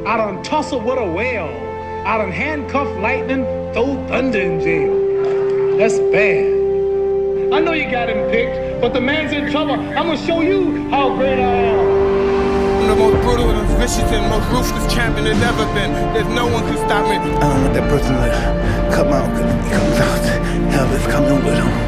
I done tussle with a whale. I done handcuff lightning, throw thunder in jail. That's bad. I know you got him picked, but the man's in trouble. I'm gonna show you how great I am. I'm the most brutal and vicious and most ruthless champion there's ever been. There's no one can stop me. I don't want that person to come out, because if he comes out, hell is coming with him.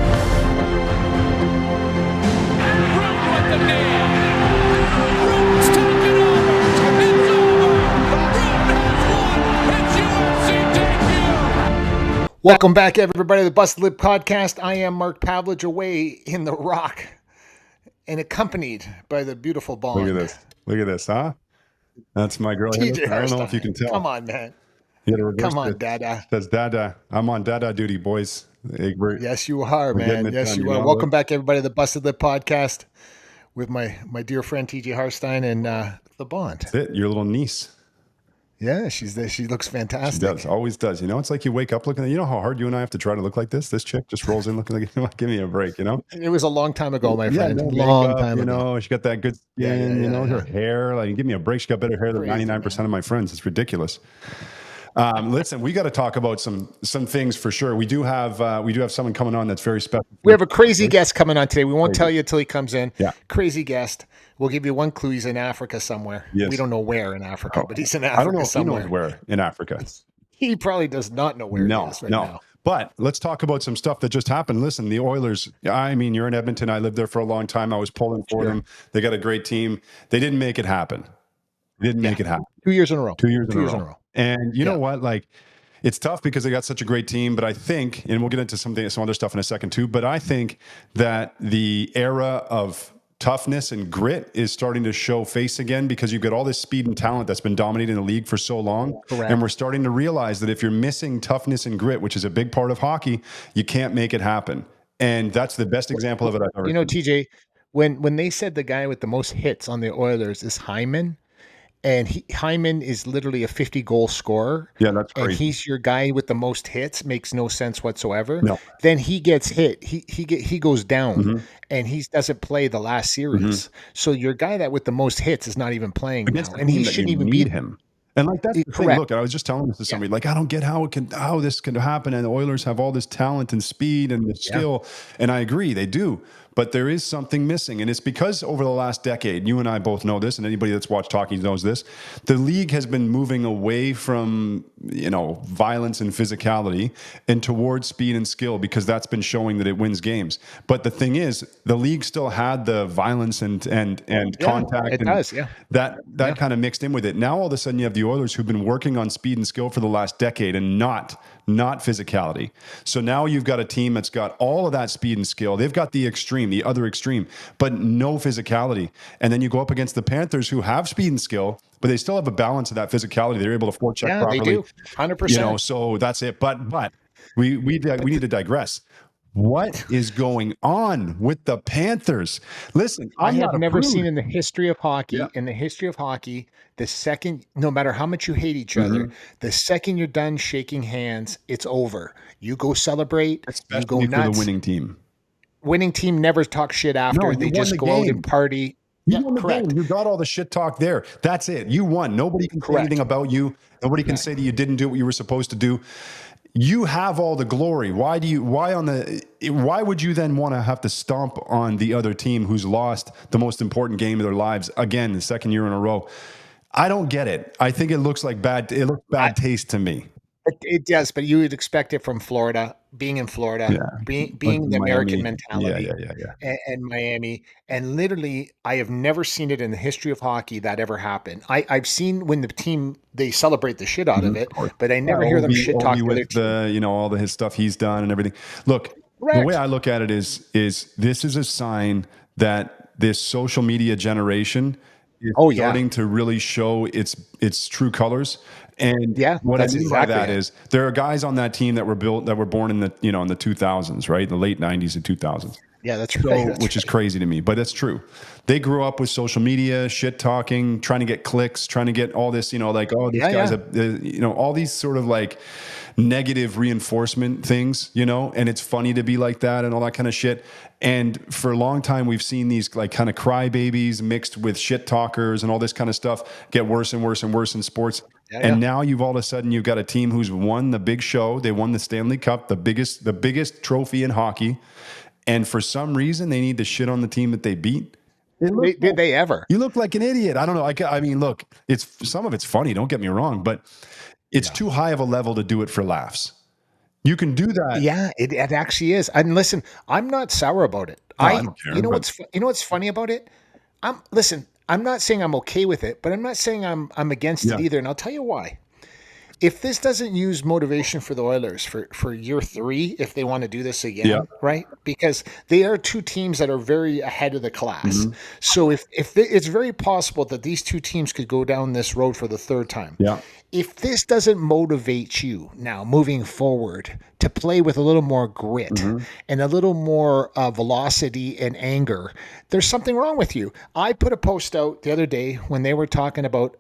Welcome back, everybody, to the Busted Lip Podcast. I am Mark Pavelich, away in the Rock, and accompanied by the beautiful Bond. Look at this. Look at this, huh? That's my girl. TJ I don't know if you can tell. Come on, man. Come on, Dada. It says Dada. I'm on Dada duty, boys. Yes, you are, man. Yes, you are. Welcome back, everybody, to the Busted Lip Podcast with my dear friend TJ Harstine and the Bond. That's it. Your little niece. Yeah, she's there. She looks fantastic. She does. Always does. You know, it's like you wake up looking at, you know how hard you and I have to try to look like this? This chick just rolls in looking like, give me a break, you know? It was a long time ago, my friend. No long makeup, time ago. You know, she got that good skin, you know, her hair. Like, give me a break. She got better hair than 99% of my friends. It's ridiculous. Listen, we got to talk about some things for sure. We do have someone coming on that's very special. We have a crazy guest coming on today. We won't tell you until he comes in. Yeah. Crazy guest. We'll give you one clue. He's in Africa somewhere. Yes. We don't know where in Africa, but he's in Africa I don't know if somewhere. he knows where in Africa. He probably does not know where he is right now. But let's talk about some stuff that just happened. Listen, the Oilers, I mean, you're in Edmonton. I lived there for a long time. I was pulling for them. They got a great team. They didn't make it happen. Make it happen. 2 years in a row. 2 years in a row. And you know what? Like, it's tough because they got such a great team, but I think, and we'll get into some other stuff in a second too, but I think that the era of toughness and grit is starting to show face again because you've got all this speed and talent that's been dominating the league for so long. Correct. And we're starting to realize that if you're missing toughness and grit, which is a big part of hockey, you can't make it happen. And that's the best example of it I've ever seen. TJ, when they said the guy with the most hits on the Oilers is Hyman, and Hyman is literally a 50-goal scorer. Yeah, that's crazy. And he's your guy with the most hits. Makes no sense whatsoever. No. Then he gets hit. He goes down, and he doesn't play the last series. So your guy that with the most hits is not even playing now, and he shouldn't even beat him. And like that's the thing. Look, I was just telling this to somebody. Like, I don't get how this can happen. And the Oilers have all this talent and speed and the skill, and I agree, they do. But there is something missing, and it's because over the last decade, you and I both know this, and anybody that's watched hockey knows this, the league has been moving away from, violence and physicality and towards speed and skill because that's been showing that it wins games. But the thing is, the league still had the violence and contact. It does, yeah. That kind of mixed in with it. Now all of a sudden you have the Oilers who've been working on speed and skill for the last decade and not physicality. So now you've got a team that's got all of that speed and skill. They've got the other extreme, but no physicality. And then you go up against the Panthers who have speed and skill, but they still have a balance of that physicality. They're able to forecheck properly. They do. 100%. So that's it. But we need to digress. What is going on with the Panthers? Listen, I have never seen in the history of hockey, the second, no matter how much you hate each other, the second you're done shaking hands, it's over. You go celebrate, especially you go nuts. For the winning team. Winning team never talk shit after. No, they just go out and party. You won the game. You got all the shit talk there. That's it. You won. Nobody can say anything about you. Nobody can say that you didn't do what you were supposed to do. You have all the glory. Why would you then want to have to stomp on the other team who's lost the most important game of their lives again, the second year in a row? I don't get it. I think it looks bad taste to me. It does, but you would expect it from Florida, being in Florida, being the American mentality, and Miami. And literally, I have never seen it in the history of hockey that ever happened. I've seen when the team, they celebrate the shit out of it, but I never hear them shit talk with all his stuff he's done and everything. Look, the way I look at it is this is a sign that this social media generation is starting to really show its true colors. And what I mean by that is there are guys on that team that were born in the in the 2000s, right? The late 90s and 2000s. Yeah, that's right. Which is crazy to me, but that's true. They grew up with social media, shit talking, trying to get clicks, trying to get all this, these guys, all these sort of like negative reinforcement things, you know, and it's funny to be like that and all that kind of shit. And for a long time, we've seen these like kind of crybabies mixed with shit talkers and all this kind of stuff get worse and worse and worse in sports. And now you've all of a sudden you've got a team who's won the big show. They won the Stanley Cup, the biggest trophy in hockey. And for some reason, they need to shit on the team that they beat. Did they ever? You look like an idiot. I don't know. I mean, look, some of it's funny. Don't get me wrong, but it's too high of a level to do it for laughs. You can do that. Yeah, it actually is. And listen, I'm not sour about it. No, I don't care, you know what's funny about it? I'm not saying I'm okay with it, but I'm not saying I'm against it either. And I'll tell you why. If this doesn't use motivation for the Oilers for year 3, if they want to do this again, right? Because they are two teams that are very ahead of the class. Mm-hmm. So if it's very possible that these two teams could go down this road for the 3rd time. Yeah. If this doesn't motivate you now moving forward to play with a little more grit and a little more velocity and anger, there's something wrong with you. I put a post out the other day when they were talking about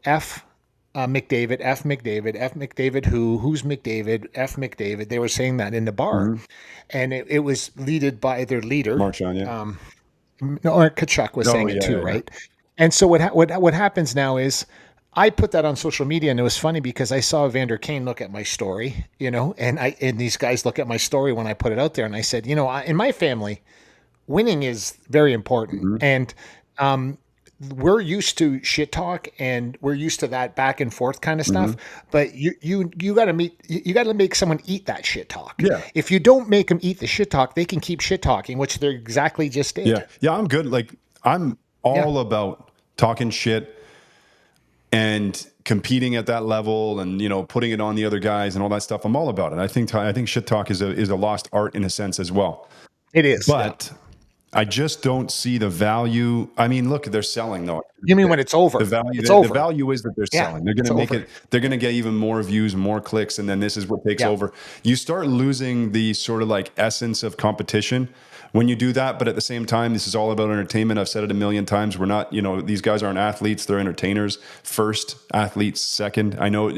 McDavid, F McDavid, who's McDavid, F McDavid. They were saying that in the bar, and it was leaded by their leader, Marchand, or Kachuk was saying it too, right? And so what happens now is I put that on social media, and it was funny because I saw Evander Kane look at my story, you know, and these guys look at my story when I put it out there, and I said, you know, in my family, winning is very important, and we're used to shit talk and we're used to that back and forth kind of stuff, but you got to make someone eat that shit talk. Yeah. If you don't make them eat the shit talk, they can keep shit talking, which they're exactly just did. Yeah. Yeah. I'm good. Like I'm all about talking shit and competing at that level and, you know, putting it on the other guys and all that stuff. I'm all about it. I think shit talk is a lost art in a sense as well. It is. But I just don't see the value. I mean, look, they're selling though. You mean when it's over? The value, it's over. The value is that they're selling. They're going to make it. They're going to get even more views, more clicks, and then this is what takes over. You start losing the sort of like essence of competition when you do that. But at the same time, this is all about entertainment. I've said it a million times. We're not, you know, these guys aren't athletes. They're entertainers first, athletes second. I know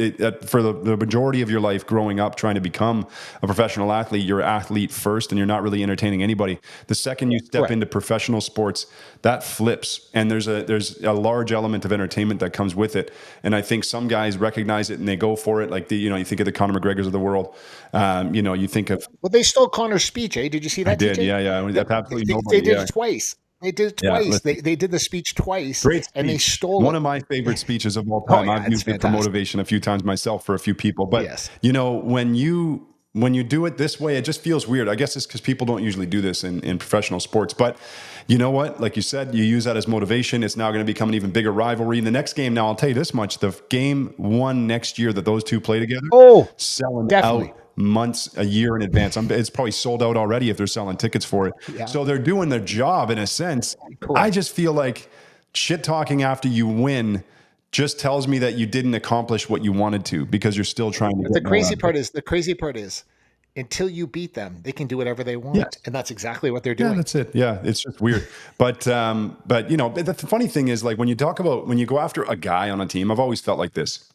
for the majority of your life growing up, trying to become a professional athlete, you're an athlete first and you're not really entertaining anybody. The second you step into professional sports, that flips. And there's a large element of entertainment that comes with it. And I think some guys recognize it and they go for it. Like you think of the Conor McGregors of the world. You think of, well, they stole Conor's speech. Did you see that? I did. TJ? Yeah. Absolutely they did it twice. They did it twice. They did the speech twice. Great speech. And they stole one of my favorite speeches of all time. I've used it for motivation a few times myself for a few people. But you know, when you do it this way, it just feels weird. I guess it's because people don't usually do this in professional sports. But you know what? Like you said, you use that as motivation. It's now going to become an even bigger rivalry. In the next game, now I'll tell you this much: the game 1 next year that those two play together, selling out months, a year in advance. It's probably sold out already if they're selling tickets for it. Yeah. So they're doing their job in a sense. Correct. I just feel like shit talking after you win just tells me that you didn't accomplish what you wanted to because you're still trying to. The crazy part is until you beat them, they can do whatever they want. Yes. And that's exactly what they're doing. Yeah, that's it. Yeah. It's just weird. But you know, the funny thing is, like when you go after a guy on a team, I've always felt like this.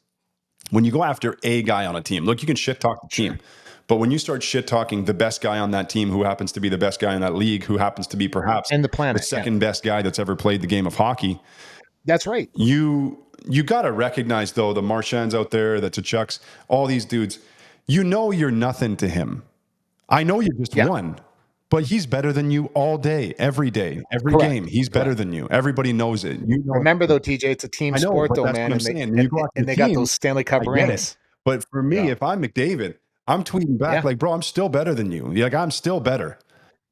When you go after a guy on a team, look, you can shit talk the team, but when you start shit talking the best guy on that team, who happens to be the best guy in that league, who happens to be perhaps and the planet, the second best guy that's ever played the game of hockey. That's right. You got to recognize though, the Marchands out there, the Tkachuks, all these dudes, you know, you're nothing to him. I know you just won, but he's better than you all day, every Correct. Game. He's better than you. Everybody knows it. You know, remember though, TJ, it's a team sport though, man. And they got those Stanley Cup rings. But for me, if I'm McDavid, I'm tweeting back like, bro, I'm still better than you. Like, I'm still better.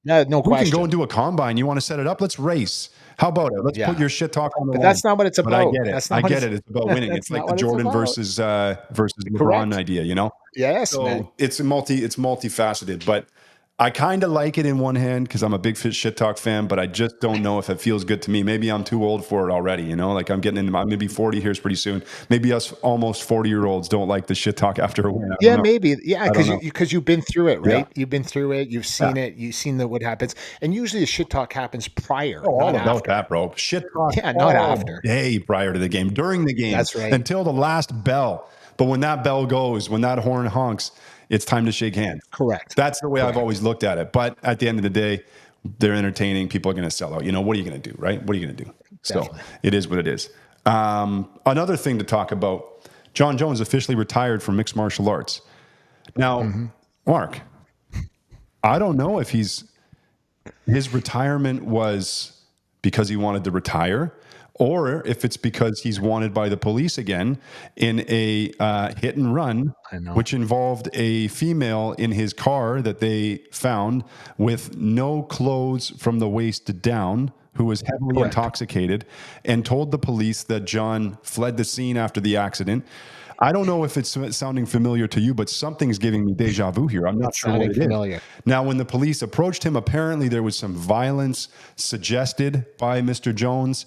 No question. We can go and do a combine. You want to set it up? Let's race. How about it? Let's put your shit talk on the line. That's not what it's about. But I get it. I get it. It's about winning. It's like the Jordan versus LeBron idea, you know? Yes, so man. It's multifaceted, but I kind of like it in one hand because I'm a big shit talk fan, but I just don't know if it feels good to me. Maybe I'm too old for it already, you know? Like I'm maybe 40 here pretty soon. Maybe us almost 40-year-olds don't like the shit talk after a win. Yeah, maybe. Yeah, because you've been through it, right? Yeah. You've been through it. You've seen it. You've seen what happens. And usually the shit talk happens prior. Oh, all about that, bro. Shit talk. Yeah, not after. Day prior to the game, during the game. That's right. Until the last bell. But when that bell goes, when that horn honks, It's time to shake hands. Correct. That's the way I've always looked at it. But at the end of the day, they're entertaining. People are going to sell out. You know, what are you going to do, right? What are you going to do? Definitely. So it is what it is. Another thing to talk about, John Jones officially retired from mixed martial arts. Now, Mark, I don't know if his retirement was because he wanted to retire, or if it's because he's wanted by the police again in a hit and run, which involved a female in his car that they found with no clothes from the waist down, who was heavily intoxicated, and told the police that John fled the scene after the accident. I don't know if it's sounding familiar to you, but something's giving me deja vu here. I'm not sure what it is. Now, when the police approached him, apparently there was some violence suggested by Mr. Jones.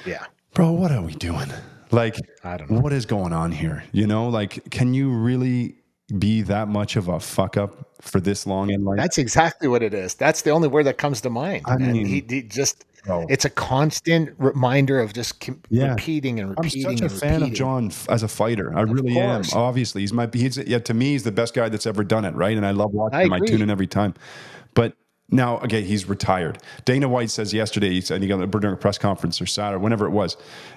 Yeah. Bro, what are we doing? Like, I don't know. What is going on here? You know, like, can you really be that much of a fuck up for this long in life? That's exactly what it is. That's the only word that comes to mind. I mean, he just, it's a constant reminder of just repeating and repeating. I'm such a fan of John as a fighter. I really am. Obviously, to me, he's the best guy that's ever done it, right? And I love watching him. I tune in every time. But now, again, he's retired. Dana White says yesterday, he said he got during a press conference or Saturday, whenever it was,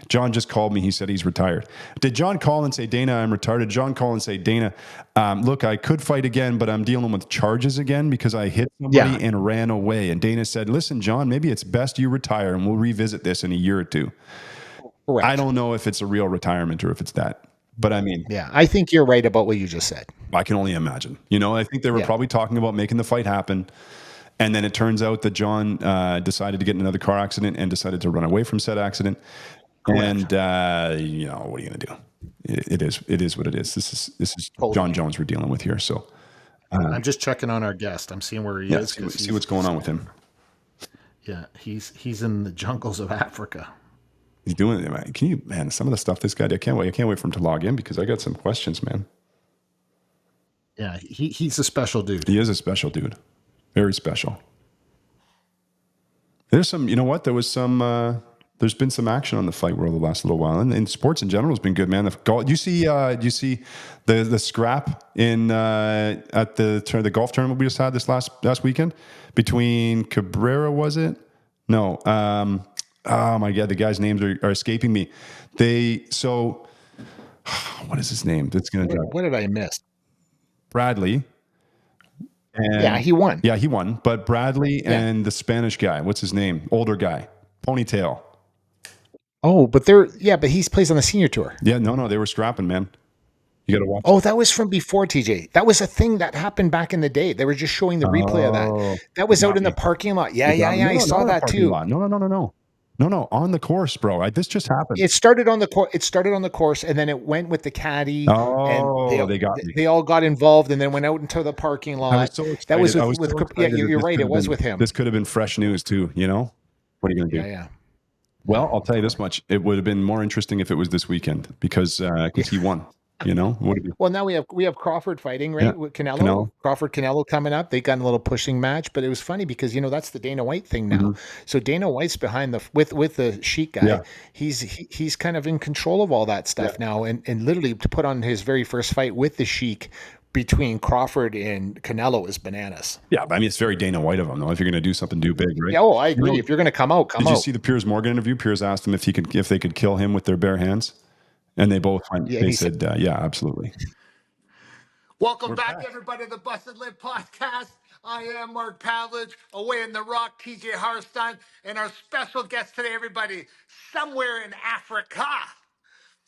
John just called me. He said he's retired. Did John call and say, Dana, I'm retired? Did John call and say, Dana, look, I could fight again, but I'm dealing with charges again because I hit somebody and ran away. And Dana said, listen, John, maybe it's best you retire and we'll revisit this in a year or two. Correct. I don't know if it's a real retirement or if it's that. But I mean, I think you're right about what you just said. I can only imagine. You know, I think they were probably talking about making the fight happen. And then it turns out that John decided to get in another car accident and decided to run away from said accident. Correct. And you know, what are you going to do? It is what it is. This is John Jones we're dealing with here. So I'm just checking on our guest. I'm seeing where he is. See what's going on with him. Yeah, he's in the jungles of Africa. He's doing it. Can you, man? Some of the stuff this guy did. I can't wait for him to log in because I got some questions, man. Yeah, he's a special dude. He is a special dude. Very special. There's some, you know what? There's been some action on the fight world the last little while, and sports in general has been good, man. Do you see the scrap in at the golf tournament we just had this last weekend between Cabrera? Was it? No. Oh my God, the guys' names are escaping me. What is his name? What did I miss? Bradley. And he won. Yeah, he won. But Bradley and the Spanish guy, what's his name? Older guy, ponytail. Oh, but he plays on the senior tour. Yeah, no, they were scrapping, man. You got to watch. Oh, that was from before, TJ. That was a thing that happened back in the day. They were just showing the replay of that. That was out in the parking lot. Yeah. I saw that too. No, on the course, bro. This just happened. It started on the course, and then it went with the caddy. Oh, they all got involved, and then went out into the parking lot. I was so excited. That was you're right. It was with him. This could have been fresh news too. You know, what are you going to do? Yeah. Well, I'll tell you this much: it would have been more interesting if it was this weekend because he won. You know, well, now we have Crawford fighting, right? With Canelo. Canelo coming up. They got a little pushing match, but it was funny because that's the Dana White thing now. Mm-hmm. So Dana White's behind with the Sheik guy. Yeah. He's kind of in control of all that stuff now, and literally to put on his very first fight with the Sheik between Crawford and Canelo is bananas. Yeah, but I mean it's very Dana White of him though. If you're going to do something, do big, right? Yeah, I agree. If you're going to come out, Did you see the Piers Morgan interview? Piers asked him if they could kill him with their bare hands. And they both said, yeah, absolutely. Welcome back, everybody, to the Busted Lip Podcast. I am Mark Pavelich, away in the Rock TJ Harstine, and our special guest today, everybody, somewhere in Africa.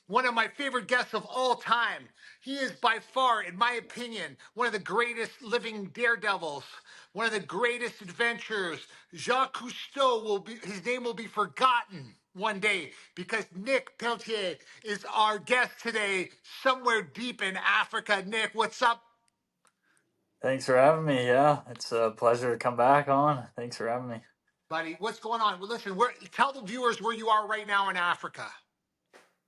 One of my favorite guests of all time. He is by far, in my opinion, one of the greatest living daredevils, one of the greatest adventurers. Jacques Cousteau his name will be forgotten one day because Nick Peltier is our guest today, somewhere deep in Africa. Nick, what's up? Thanks for having me. Yeah, it's a pleasure to come back on. Thanks for having me. Buddy, what's going on? Well, listen, tell the viewers where you are right now in Africa.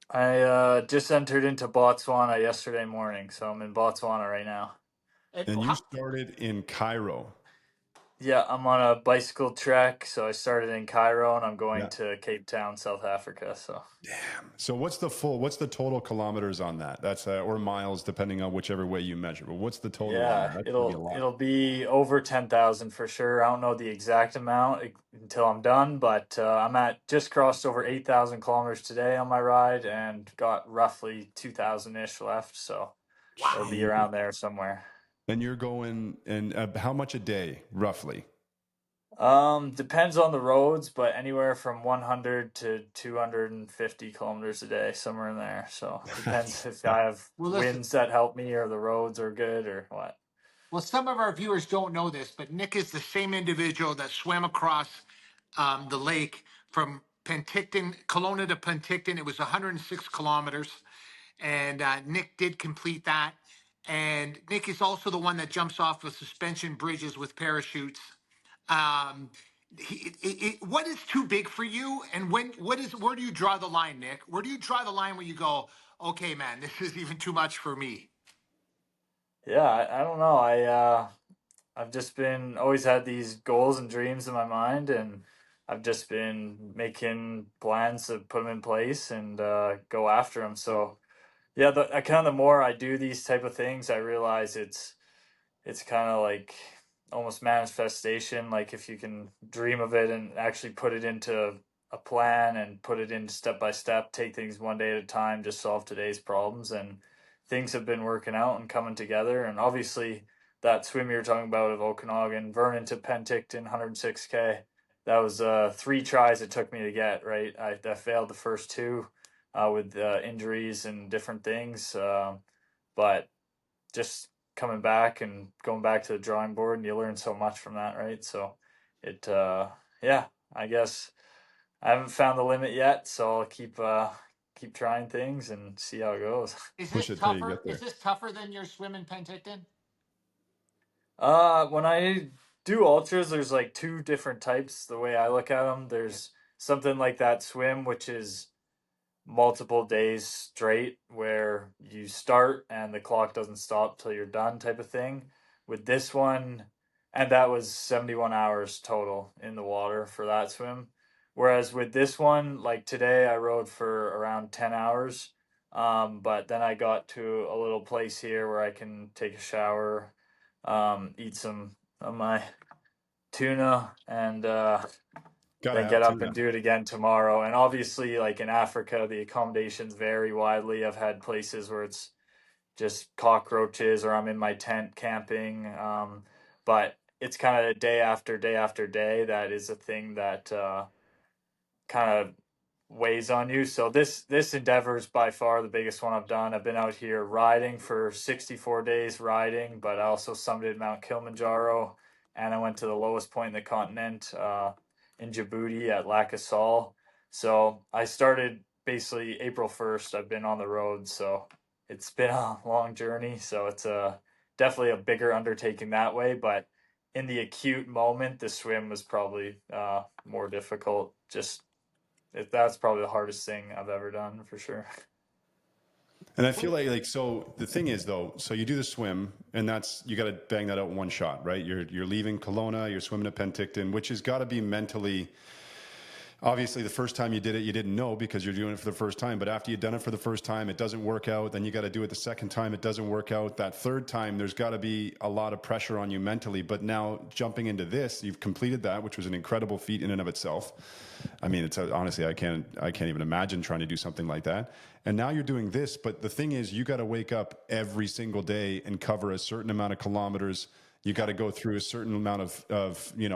I just entered into Botswana yesterday morning, so I'm in Botswana right now. And you started in Cairo. Yeah, I'm on a bicycle trek. So I started in Cairo and I'm going to Cape Town, South Africa. So damn. So what's the total kilometers on that? That's or miles, depending on whichever way you measure. But what's the total on that? yeah, That's gonna be a lot. it'll be over 10,000 for sure. I don't know the exact amount until I'm done, but I'm at just crossed over 8,000 kilometers today on my ride and got roughly 2,000 ish left. So it'll be around there somewhere. And you're going, and how much a day, roughly? Depends on the roads, but anywhere from 100 to 250 kilometers a day, somewhere in there. So depends if I have winds that help me or the roads are good or what. Well, some of our viewers don't know this, but Nick is the same individual that swam across the lake from Penticton, Kelowna to Penticton. It was 106 kilometers, and Nick did complete that. And Nick is also the one that jumps off of suspension bridges with parachutes. Um, what is too big for you, and where do you draw the line, Nick? Where do you draw the line where you go, okay, man, this is even too much for me? Yeah, I don't know. I've just been always had these goals and dreams in my mind, and I've just been making plans to put them in place and go after them. So yeah, the more I do these type of things, I realize it's kind of like almost manifestation. Like if you can dream of it and actually put it into a plan and put it in step by step, take things one day at a time, just solve today's problems. And things have been working out and coming together. And obviously, that swim you were talking about of Okanagan, Vernon to Penticton, 106K, that was 3 tries it took me to get, right? I failed the first two with injuries and different things. But just coming back and going back to the drawing board, and you learn so much from that, right? So yeah, I guess I haven't found the limit yet, so I'll keep trying things and see how it goes. Is Push this it till you tougher? get there. Is this tougher than your swim in Penticton? When I do ultras, there's like two different types. The way I look at them, there's something like that swim, which is multiple days straight where you start and the clock doesn't stop till you're done type of thing. With this one, and that was 71 hours total in the water for that swim. Whereas with this one, like today, I rode for around 10 hours. But then I got to a little place here where I can take a shower, eat some of my tuna, and then get up and do it again tomorrow. And obviously, like in Africa, the accommodations vary widely. I've had places where it's just cockroaches, or I'm in my tent camping. But it's kind of day after day after day. That is a thing that kind of weighs on you. So this endeavor is by far the biggest one I've done. I've been out here riding for 64 days riding, but I also summited Mount Kilimanjaro, and I went to the lowest point in the continent in Djibouti at Lac Assal. So I started basically April 1st. I've been on the road, so it's been a long journey. So it's definitely a bigger undertaking that way, but in the acute moment, the swim was probably more difficult. That's probably the hardest thing I've ever done for sure. And I feel like so the thing is though, so you do the swim and that's, you got to bang that out in one shot, right? You're leaving Kelowna, you're swimming at Penticton, which has got to be mentally, obviously the first time you did it, you didn't know because you're doing it for the first time. But after you've done it for the first time, it doesn't work out. Then you got to do it the second time. It doesn't work out. That third time, there's got to be a lot of pressure on you mentally. But now jumping into this, you've completed that, which was an incredible feat in and of itself. I mean, it's honestly, I can't even imagine trying to do something like that. And now you're doing this. But the thing is, you got to wake up every single day and cover a certain amount of kilometers. You got to go through a certain amount of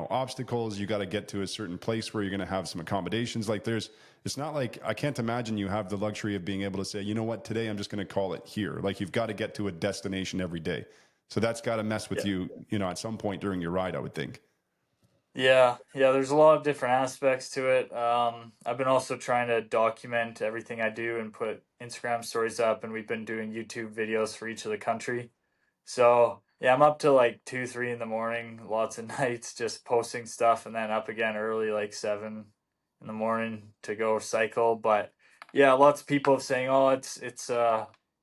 obstacles. You got to get to a certain place where you're going to have some accommodations. Like it's not like, I can't imagine you have the luxury of being able to say, you know what, today I'm just going to call it here. Like you've got to get to a destination every day. So that's got to mess with you, at some point during your ride, I would think. Yeah, there's a lot of different aspects to it. I've been also trying to document everything I do and put Instagram stories up, and we've been doing YouTube videos for each of the country. So yeah, I'm up to like 2, 3 in the morning, lots of nights, just posting stuff, and then up again early, like 7 in the morning to go cycle. But yeah, lots of people saying, "Oh, it's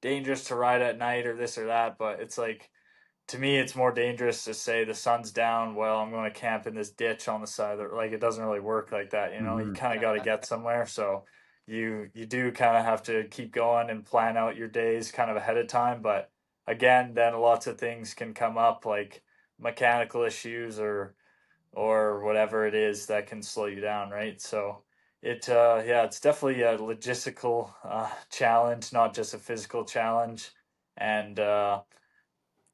dangerous to ride at night or this or that," but it's like to me, it's more dangerous to say the sun's down. Well, I'm going to camp in this ditch on the side. Like, it doesn't really work like that. You know, you kind of got to get somewhere. So you do kind of have to keep going and plan out your days kind of ahead of time. But again, then lots of things can come up, like mechanical issues or whatever it is that can slow you down, right? So it's definitely a logistical challenge, not just a physical challenge. And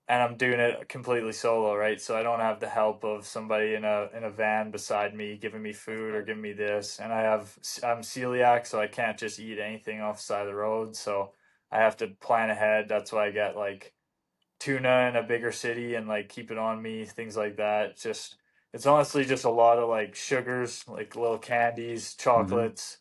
I'm doing it completely solo, right? So I don't have the help of somebody in a van beside me giving me food or giving me this. And I'm celiac, so I can't just eat anything off the side of the road. So I have to plan ahead. That's why I get like tuna in a bigger city and like keep it on me, things like that. It's honestly just a lot of like sugars, like little candies, chocolates,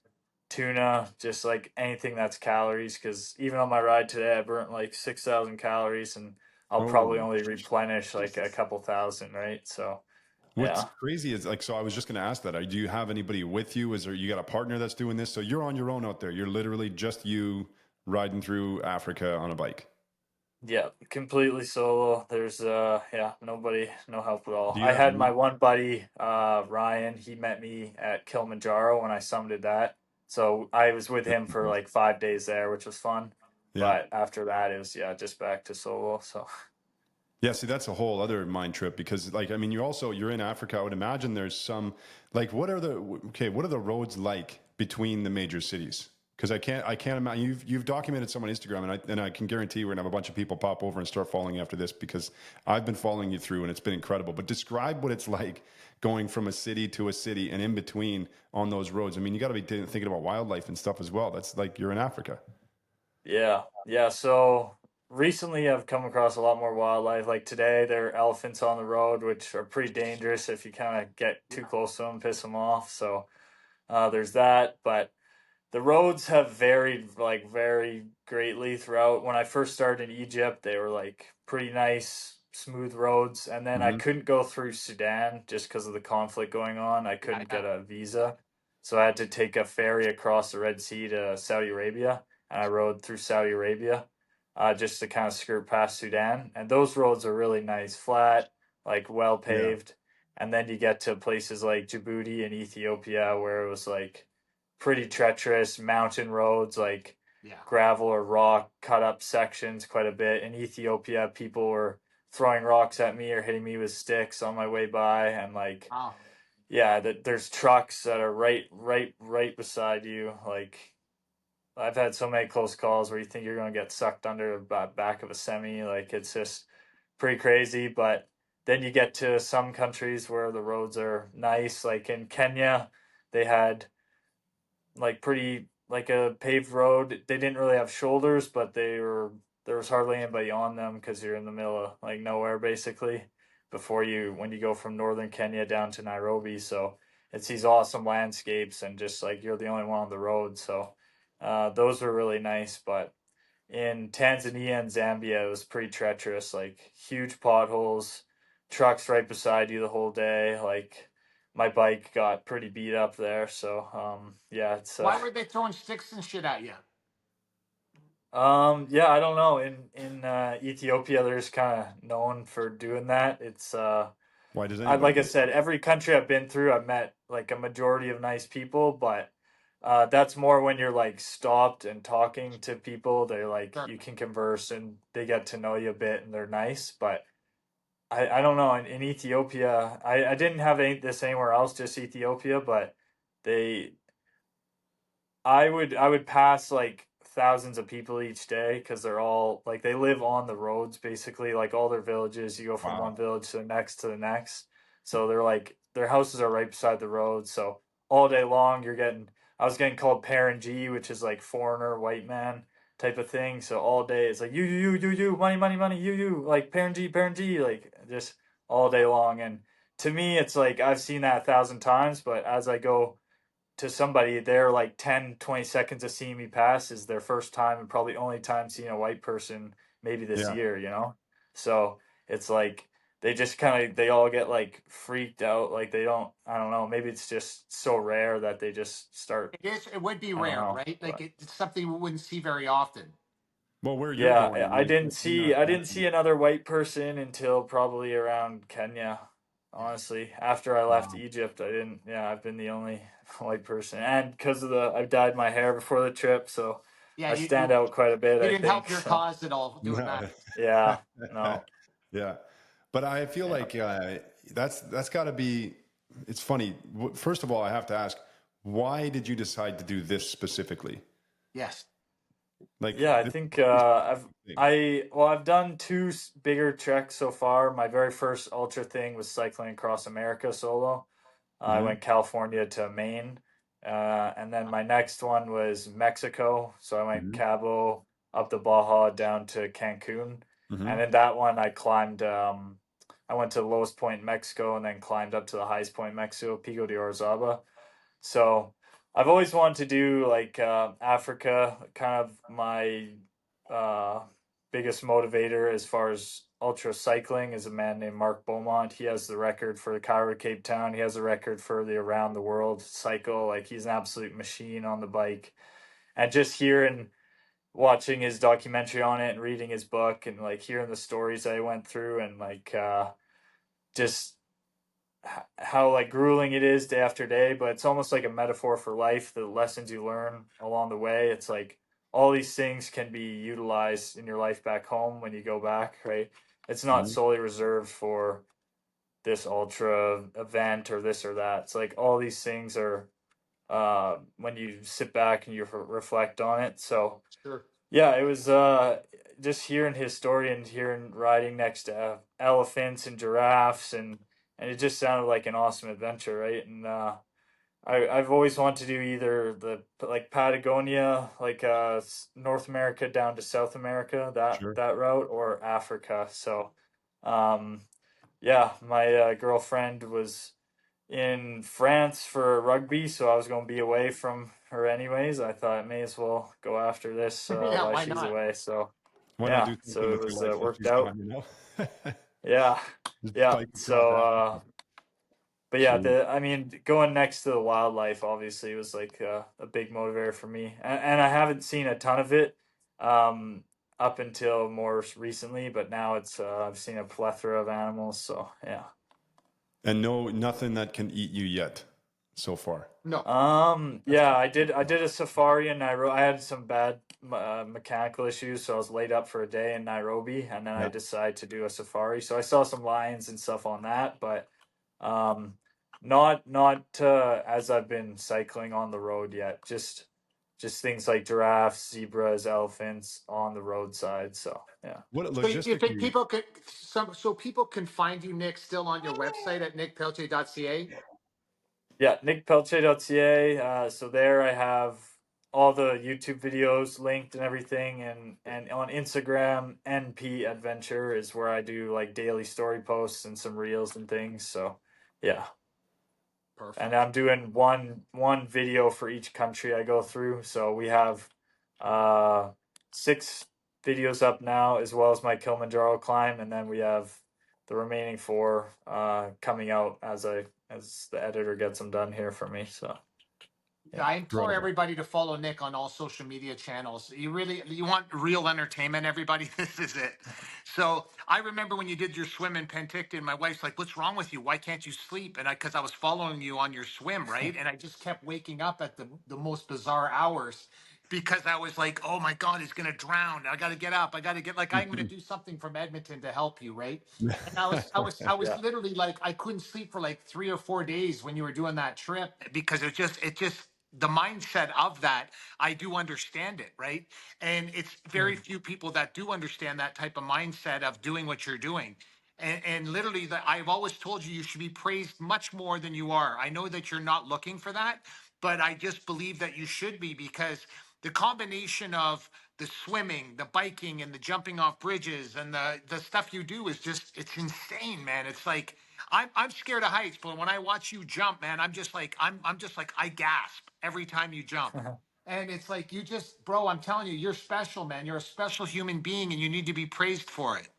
tuna, just like anything that's calories. Because even on my ride today, I burnt like 6,000 calories, and I'll probably only replenish like a couple thousand, right? So what's crazy is like, so I was just going to ask that. Do you have anybody with you? Is there, you got a partner that's doing this? So you're on your own out there. You're literally just you riding through Africa on a bike. Yeah, completely solo. There's nobody, no help at all. I had my one buddy, Ryan, he met me at Kilimanjaro when I summited that. So I was with him for like 5 days there, which was fun. But after that it was just back to solo. So yeah, see, that's a whole other mind trip because, like, I mean, you're in Africa. I would imagine there's some, like, what are the roads like between the major cities? Because I can't imagine. You've documented some on Instagram, and I can guarantee we're gonna have a bunch of people pop over and start following after this because I've been following you through, and it's been incredible. But describe what it's like going from a city to a city and in between on those roads. I mean, you got to be thinking about wildlife and stuff as well. That's like you're in Africa. yeah. So recently I've come across a lot more wildlife. Like today, there are elephants on the road, which are pretty dangerous if you kind of get too close to them, piss them off. So there's that. But the roads have varied like very greatly throughout. When I first started in Egypt, they were like pretty nice, smooth roads. And then I couldn't go through Sudan just because of the conflict going on. I couldn't get a visa. So I had to take a ferry across the Red Sea to Saudi Arabia. And I rode through Saudi Arabia just to kind of skirt past Sudan. And those roads are really nice, flat, like well paved. And then you get to places like Djibouti and Ethiopia where it was like pretty treacherous mountain roads, like gravel or rock cut up sections quite a bit. In Ethiopia, people were throwing rocks at me or hitting me with sticks on my way by, and like there's trucks that are right beside you. Like I've had so many close calls where you think you're going to get sucked under the back of a semi. Like it's just pretty crazy. But then you get to some countries where the roads are nice. Like in Kenya, they had like pretty like a paved road. They didn't really have shoulders, but there was hardly anybody on them because you're in the middle of like nowhere basically when you go from northern Kenya down to Nairobi. So it's these awesome landscapes and just like you're the only one on the road. So those were really nice. But in Tanzania and Zambia, it was pretty treacherous, like huge potholes, trucks right beside you the whole day. Like my bike got pretty beat up there. So it's why were they throwing sticks and shit at you? I don't know. In Ethiopia, they're just kind of known for doing that. It's why does like I said, every country I've been through, I've met like a majority of nice people, but that's more when you're like stopped and talking to people. They're like you can converse and they get to know you a bit and they're nice. But I don't know. In Ethiopia, I didn't have this anywhere else, just Ethiopia. But I would pass like thousands of people each day because they're all like they live on the roads basically, like all their villages. You go from one village to the next to the next. So they're like their houses are right beside the road. So all day long I was getting called Parangi, which is like foreigner, white man type of thing. So all day it's like you, money, you, like Parangi, like just all day long. And to me, it's like I've seen that 1,000 times, but as I go to somebody, they're like 10-20 seconds of seeing me pass is their first time and probably only time seeing a white person maybe this year, you know? So it's like they all get like freaked out. Like I don't know, maybe it's just so rare that they just start. It would be rare, right? Like it's something we wouldn't see very often. Well, where you're going, I didn't see another white person until probably around Kenya. Honestly, after I left Egypt, I didn't. Yeah, I've been the only white person, and because of I dyed my hair before the trip, so I stand out quite a bit. You I didn't think help your cause at all doing that. Yeah, no. Yeah, but I feel like that's got to be. It's funny. First of all, I have to ask, why did you decide to do this specifically? Yes. Like, yeah, I think I've done two bigger treks so far. My very first ultra thing was cycling across America solo. I went California to Maine, and then my next one was Mexico. So I went Cabo up the Baja down to Cancun, and in that one I climbed. I went to the lowest point in Mexico and then climbed up to the highest point in Mexico, Pico de Orizaba. So I've always wanted to do like Africa. Kind of my biggest motivator as far as ultra cycling is a man named Mark Beaumont. He has the record for the Cairo to Cape Town. He has the record for the around the world cycle. Like he's an absolute machine on the bike. And just hearing, watching his documentary on it and reading his book and like hearing the stories I went through and like just how like grueling it is day after day, but it's almost like a metaphor for life. The lessons you learn along the way, it's like all these things can be utilized in your life back home when you go back, right? It's not solely reserved for this ultra event or this or that. It's like all these things are when you sit back and you reflect on it. So yeah, it was just hearing his story and hearing riding next to elephants and giraffes and it just sounded like an awesome adventure, right? And I've always wanted to do either the like Patagonia, like North America down to South America, that route, or Africa. So, yeah, my girlfriend was in France for rugby, so I was going to be away from her anyways. I thought I may as well go after this while she's away. So, why yeah, not do so it was worked out. Time, you know? Yeah, yeah. So, but yeah, I mean, going next to the wildlife obviously was like a big motivator for me, and I haven't seen a ton of it up until more recently, but now it's I've seen a plethora of animals. So yeah. And nothing that can eat you yet, so far. No. Yeah, I did a safari in Nairobi. I had some bad mechanical issues, so I was laid up for a day in Nairobi, and then I decided to do a safari. So I saw some lions and stuff on that, but not as I've been cycling on the road yet. Just things like giraffes, zebras, elephants on the roadside. So yeah. What So you think logistically? people could so people can find you, Nick, still on your website at nickpeltier.ca? Yeah, nickpeltier.ca. So there I have all the YouTube videos linked and everything, and on Instagram, NP Adventure is where I do like daily story posts and some reels and things. So yeah. Perfect. And I'm doing one video for each country I go through. So we have 6 videos up now, as well as my Kilimanjaro climb, and then we have the remaining 4 coming out as the editor gets them done here for me. So yeah. I implore everybody to follow Nick on all social media channels. You want real entertainment, everybody. This is it. So I remember when you did your swim in Penticton, my wife's like, "What's wrong with you? Why can't you sleep?" And because I was following you on your swim, right? And I just kept waking up at the most bizarre hours because I was like, "Oh my God, he's gonna drown! I got to get up! I got to get I'm gonna do something from Edmonton to help you, right?" And I was literally like, I couldn't sleep for like 3 or 4 days when you were doing that trip because it just the mindset of that, I do understand it, right? And it's very few people that do understand that type of mindset of doing what you're doing. And literally, I've always told you should be praised much more than you are. I know that you're not looking for that, but I just believe that you should be, because the combination of the swimming, the biking, and the jumping off bridges and the stuff you do is just, it's insane, man. It's like, I'm scared of heights, but when I watch you jump, man, I'm just like I gasp every time you jump. And it's like, bro, I'm telling you, you're special, man. You're a special human being and you need to be praised for it.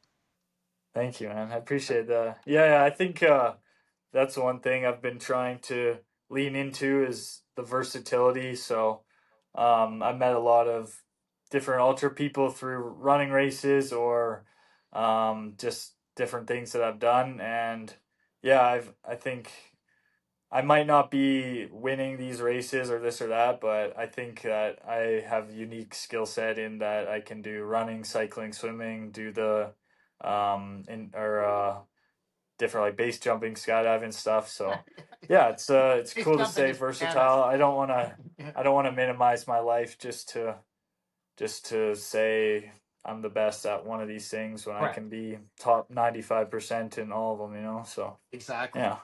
Thank you, man. I appreciate that. Yeah, I think that's one thing I've been trying to lean into is the versatility. So I met a lot of different ultra people through running races or just different things that I've done. And yeah, I think I might not be winning these races or this or that, but I think that I have unique skill set in that I can do running, cycling, swimming, do the different like base jumping, skydiving stuff. So yeah, it's cool to say versatile. I don't want to minimize my life just to say I'm the best at one of these things when I can be top 95% in all of them, you know? So exactly. Yeah.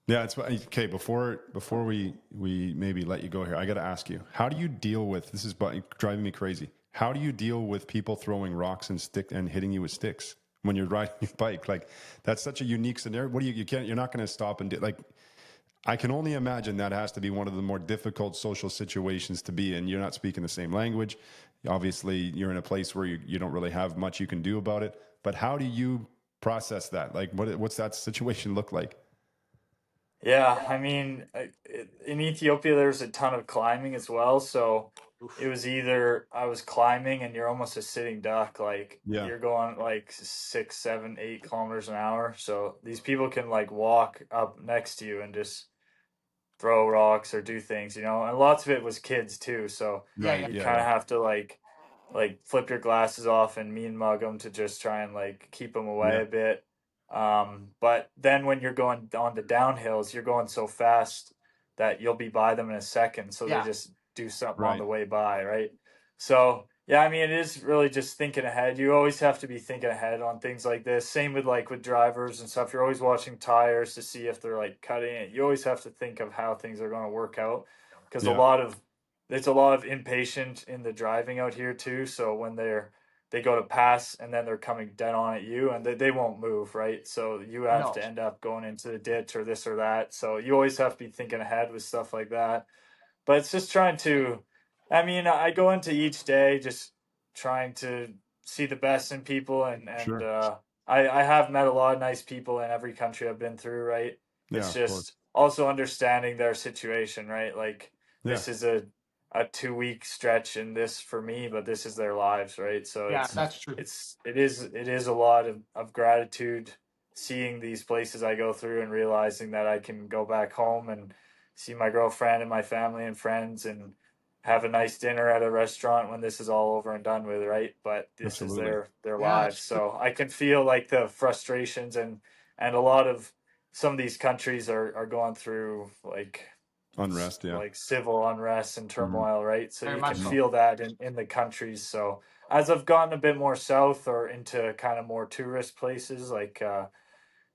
Yeah, it's okay. Before we maybe let you go here, I got to ask you: how do you deal with this? Is driving me crazy. How do you deal with people throwing rocks and hitting you with sticks when you're riding your bike? Like that's such a unique scenario. What do you can't? You're not going to stop and do like. I can only imagine that has to be one of the more difficult social situations to be in. You're not speaking the same language. Obviously, you're in a place where you don't really have much you can do about it. But how do you process that? Like, what's that situation look like? Yeah, I mean, in Ethiopia, there's a ton of climbing as well. So it was either I was climbing and you're almost a sitting duck, like you're going like 6, 7, 8 kilometers an hour. So these people can like walk up next to you and just throw rocks or do things, you know. And lots of it was kids too. So you kind of have to like flip your glasses off and mean mug them to just try and like keep them away a bit. But then when you're going on the downhills, you're going so fast that you'll be by them in a second. So they just do something on the way by, right? So yeah, I mean, it is really just thinking ahead. You always have to be thinking ahead on things like this. Same with like with drivers and stuff. You're always watching tires to see if they're like cutting it. You always have to think of how things are going to work out because there's a lot of impatient in the driving out here too. So when they go to pass and then they're coming dead on at you and they won't move, right? So you have to end up going into the ditch or this or that. So you always have to be thinking ahead with stuff like that. But it's just trying to, I mean, I go into each day just trying to see the best in people and I have met a lot of nice people in every country I've been through, right? It's just also understanding their situation, right? Like this is a 2-week stretch in this for me, but this is their lives, right? So that's true. It is a lot of gratitude seeing these places I go through and realizing that I can go back home and see my girlfriend and my family and friends and have a nice dinner at a restaurant when this is all over and done with, right? But this is their lives. So I can feel like the frustrations and a lot of some of these countries are going through like unrest, like civil unrest and turmoil, right? So you can feel that in the countries. So as I've gotten a bit more south or into kind of more tourist places like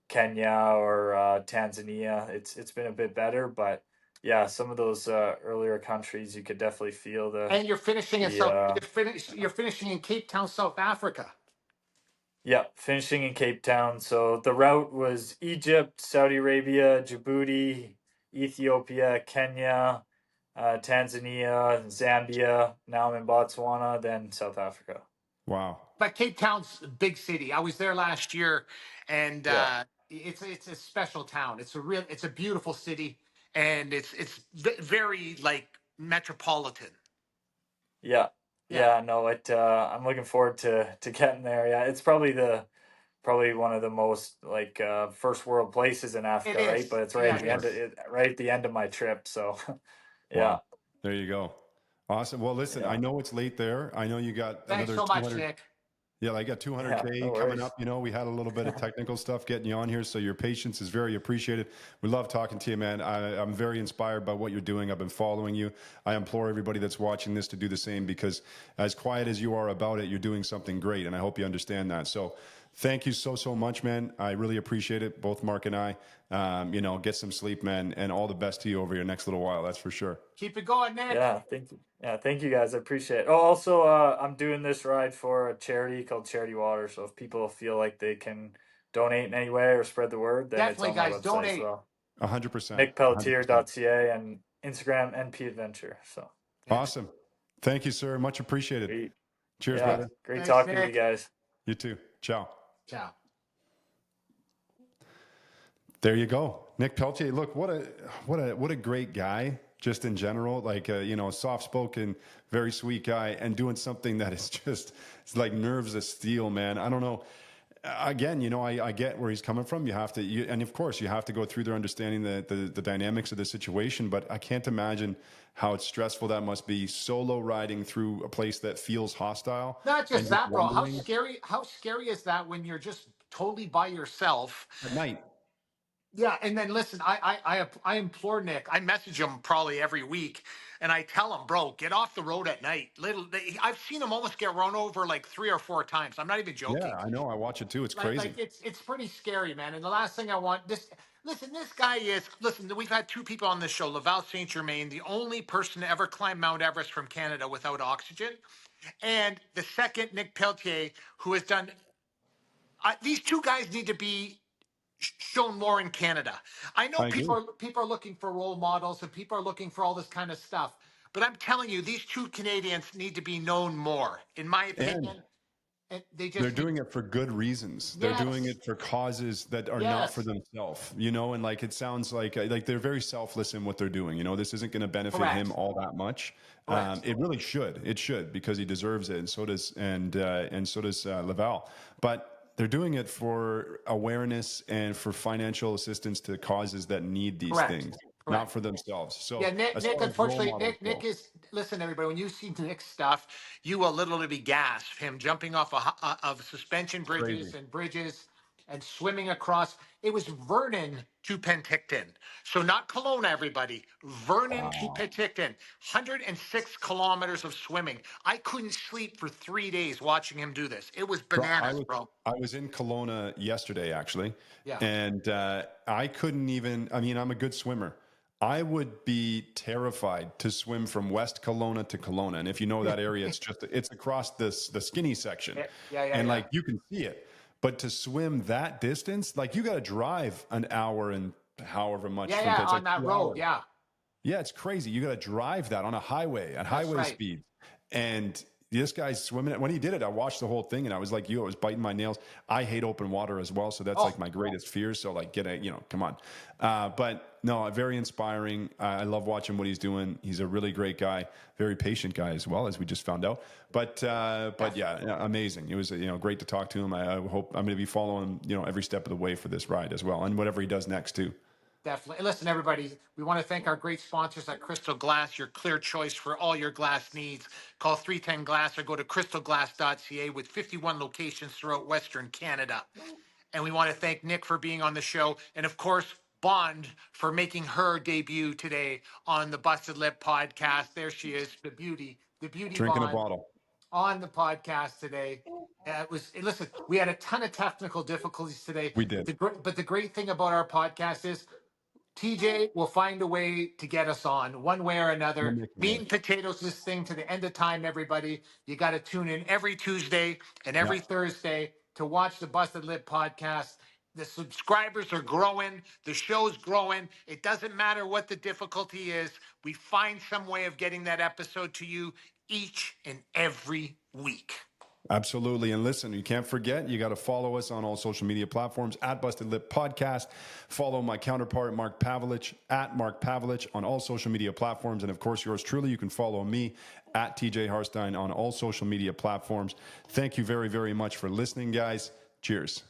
Kenya or Tanzania, it's been a bit better. But yeah, some of those earlier countries, you could definitely feel the. And you're finishing in you're finishing in Cape Town, South Africa. Yeah, finishing in Cape Town. So the route was Egypt, Saudi Arabia, Djibouti, Ethiopia, Kenya, Tanzania, Zambia. Now I'm in Botswana, then South Africa. Wow. But Cape Town's a big city. I was there last year, and it's a special town. It's a beautiful city, and it's very like metropolitan. Yeah. No, I'm looking forward to getting there. Yeah, it's probably one of the most like first world places in Africa, right? But it's right at the end of my trip. So yeah. Wow. There you go. Awesome. Well, listen, I know it's late there. I know you got Thanks another so much, Nick. Yeah, I got 200K coming up. You know, we had a little bit of technical stuff getting you on here, so your patience is very appreciated. We love talking to you, man. I'm very inspired by what you're doing. I've been following you. I implore everybody that's watching this to do the same because as quiet as you are about it, you're doing something great, and I hope you understand that. So thank you so much, man. I really appreciate it, both Mark and I. You know, get some sleep, man, and all the best to you over your next little while. That's for sure. Keep it going, Nick. Yeah, thank you. Yeah, thank you guys. I appreciate it. Oh, also, I'm doing this ride for a charity called Charity Water. So if people feel like they can donate in any way or spread the word, then definitely, it's on guys, my website donate. as well. 100%. NickPeltier.ca and Instagram NP Adventure. So awesome. Thank you, sir. Much appreciated. Great. Cheers, brother. Great talking to you guys. You too. Ciao. Ciao. There you go, Nick Peltier. Look, what a great guy. just in general, like, soft-spoken, very sweet guy, and doing something that is just, it's like nerves of steel, man. I don't know. Again, I get where he's coming from. You have to, and of course, you have to go through their understanding the dynamics of the situation. But I can't imagine how it's stressful that must be, solo riding through a place that feels hostile. Not just that, bro. How scary is that when you're just totally by yourself at night? Yeah, and then listen, I implore Nick. I message him probably every week, and I tell him, bro, get off the road at night. I've seen him almost get run over like 3 or 4 times. I'm not even joking. Yeah, I know. I watch it too. It's crazy. Like it's pretty scary, man. And the last thing I want this. Listen, this guy is. Listen, we've had 2 people on this show. Laval Saint Germain, the only person to ever climb Mount Everest from Canada without oxygen, and the second Nick Peltier, who has done. These 2 guys need to be shown more in Canada. I know people are looking for role models and people are looking for all this kind of stuff, but I'm telling you, these 2 Canadians need to be known more, in my opinion. And they're doing it for good reasons. Yes. They're doing it for causes that are not for themselves, and like, it sounds like they're very selfless in what they're doing. This isn't going to benefit him all that much. It really should. It should, because he deserves it. And so does, Laval. But they're doing it for awareness and for financial assistance to causes that need these things, not for themselves. So yeah, Nick unfortunately, Nick is, listen, everybody, when you see Nick's stuff, you will literally be gasped. Him jumping off of suspension bridges and swimming across. It was Vernon to Penticton. So not Kelowna, everybody. Vernon to Penticton. 106 kilometers of swimming. I couldn't sleep for 3 days watching him do this. It was bananas, bro. I was in Kelowna yesterday, actually. Yeah. And I couldn't even, I'm a good swimmer. I would be terrified to swim from West Kelowna to Kelowna. And if you know that area, it's across the skinny section. And you can see it. But to swim that distance, like, you got to drive an hour and however much. On that road. Yeah. Yeah, it's crazy. You got to drive that on a highway at highway speed. And this guy's swimming it. When he did it, I watched the whole thing, and I was like, I was biting my nails. I hate open water as well. So that's like my greatest fear. So like, come on. But no, very inspiring. I love watching what he's doing. He's a really great guy, very patient guy as well, as we just found out. But yeah, amazing. It was, great to talk to him. I hope I'm going to be following, every step of the way for this ride as well, and whatever he does next too. Definitely. Listen, everybody, we want to thank our great sponsors at Crystal Glass, your clear choice for all your glass needs. Call 310 Glass or go to crystalglass.ca with 51 locations throughout Western Canada. And we want to thank Nick for being on the show. And of course, Bond for making her debut today on the Busted Lip podcast. There she is, the beauty Drinking Bond, a bottle on the podcast today. Listen, we had a ton of technical difficulties today. We did. But the great thing about our podcast is TJ will find a way to get us on one way or another. Meat and potatoes this thing to the end of time, everybody. You got to tune in every Tuesday and every Thursday to watch the Busted Lip podcast. The subscribers are growing. The show's growing. It doesn't matter what the difficulty is. We find some way of getting that episode to you each and every week. Absolutely. And listen, you can't forget, you got to follow us on all social media platforms at Busted Lip Podcast. Follow my counterpart, Mark Pavelich, at Mark Pavelich on all social media platforms. And of course, yours truly, you can follow me at TJ Harstine on all social media platforms. Thank you very, very much for listening, guys. Cheers.